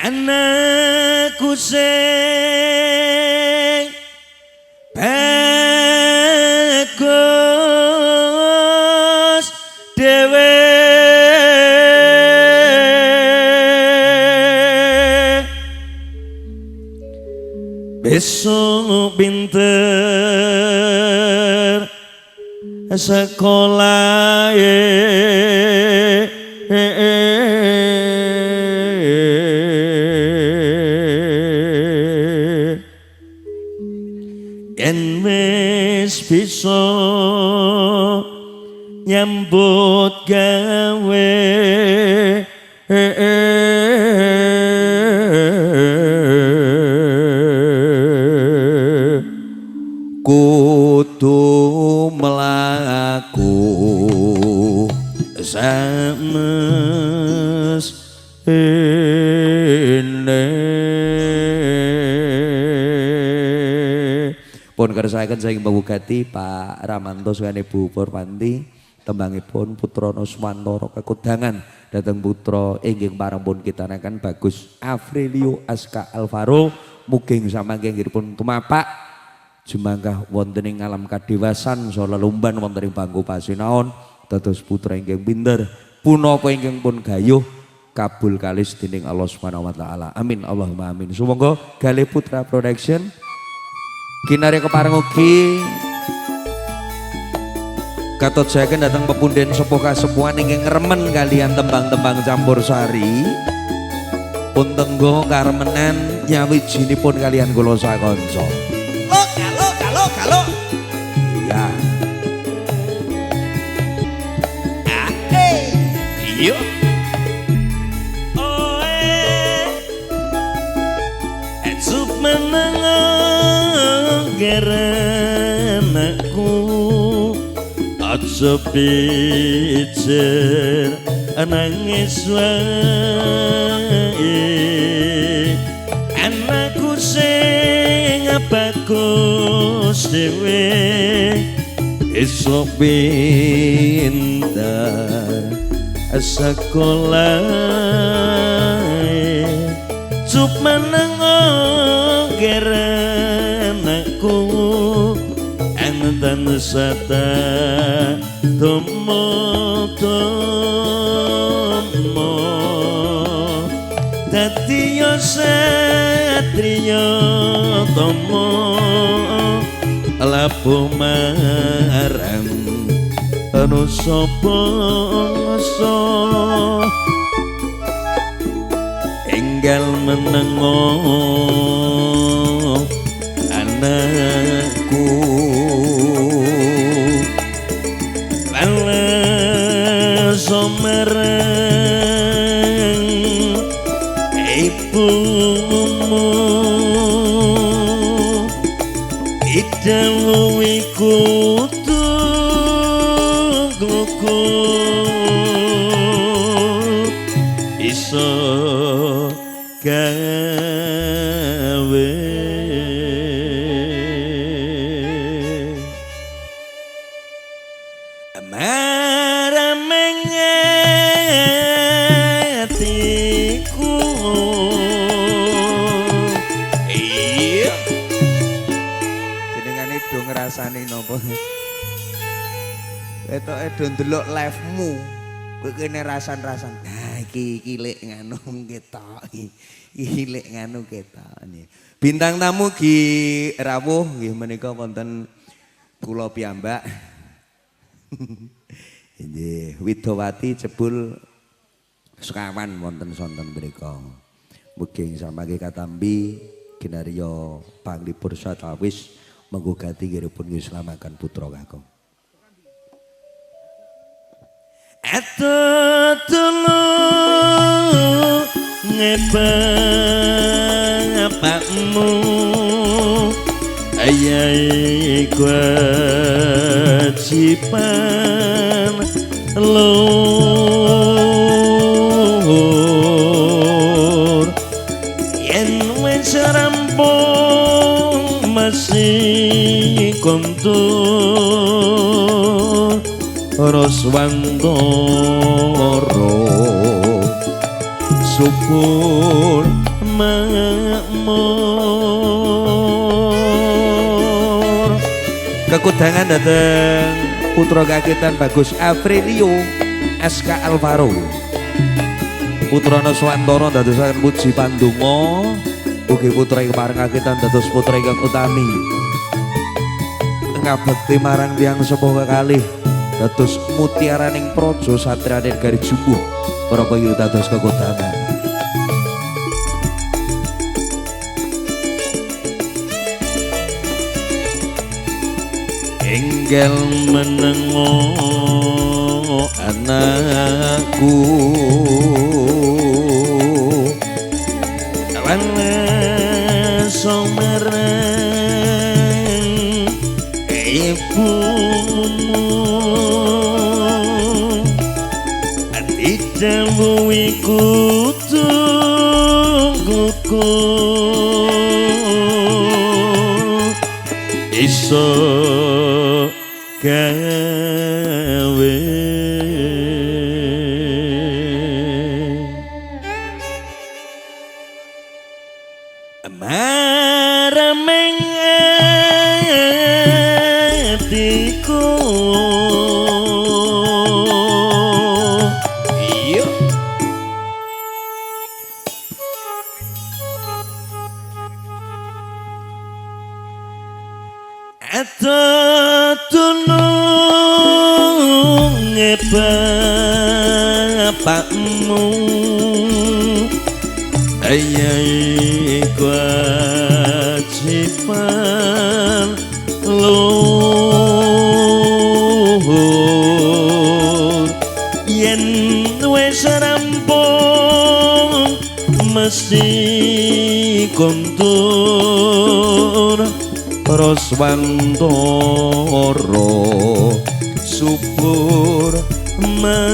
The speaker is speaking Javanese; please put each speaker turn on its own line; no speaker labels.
anakku sing bagus dhewe besok pinter sekolah yen wis bisa nyambut gawe kudu mlaku samestine pun kersakaken saking pamugati Pak Ramanto saking Ibu Purwanti tembangipun Putra Nuswantara kekudangan dhateng putra inggih parempun kitanaken Bagus Afrilio Aska Alvaro mugi samangkengipun tumapak jumangkah wonten ing alam kadewasan saha lelumban wonten ing bangku pasinaon dados putra ingkang pinter punapa ingkang pun gayuh kabul kalis dening Allah Subhanahu wa taala. Amin Allahumma amin. Sumangga Galih Putra Production kinarya kepareng ugi katojaken dhateng pepunden sepuh kasepuhan ingkang remen kalian tembang-tembang campursari pun tenggo karemenan nyawijinipun kalian kula sakanca. Kalau iya iya ecup meneng gerenakku aja pijer nangis wae anakku sing bagus dewe esok pintar sekolah cup meneng gerenakku enten sata tomo dadi yo satriya tomo labuh marang anu sapa so enggal menengo anakku balaso marang ibumu idawuhi kudu iso gawe marameng atiku iya jenengane do ngrasani napa etoke do ndelok live-mu kowe kene rasan-rasan nah iki lek nganu ketok iki lek nganu ketok bintang tamu gi rawuh nggih menika wonten kula piyambak nggih Widowati jebul sekawan wonten sonten mriku mugi samangke katambi kinarya panglipur satawis menggugati nggiripun ngislamaken putra kakung Ato tulung ngebang apakmu ayai kewajiban luhur yen wis rampung masih kontur Roswantoro syukur makmur. Kekudangan dateng putra kakitan Bagus Aprilio SK Alvaro. Putra Nuswantoro dadosaken puji pandonga. Ugi putra ing pareng kakitan dados putra ingkang utami. Ngabekti marang tiyang sepuh kekalih dados mutiaraning praja satriyaning Garis Jumbuh. Para payu dados kekudangan. Enggal menengo anakku awan somereng ibumu ati jamu iku tungguku iso gawe marameng atiku iya tulung bapakmu ayai kewajiban luhur yen wis rampung mesti kontur Roswantoro subur makmur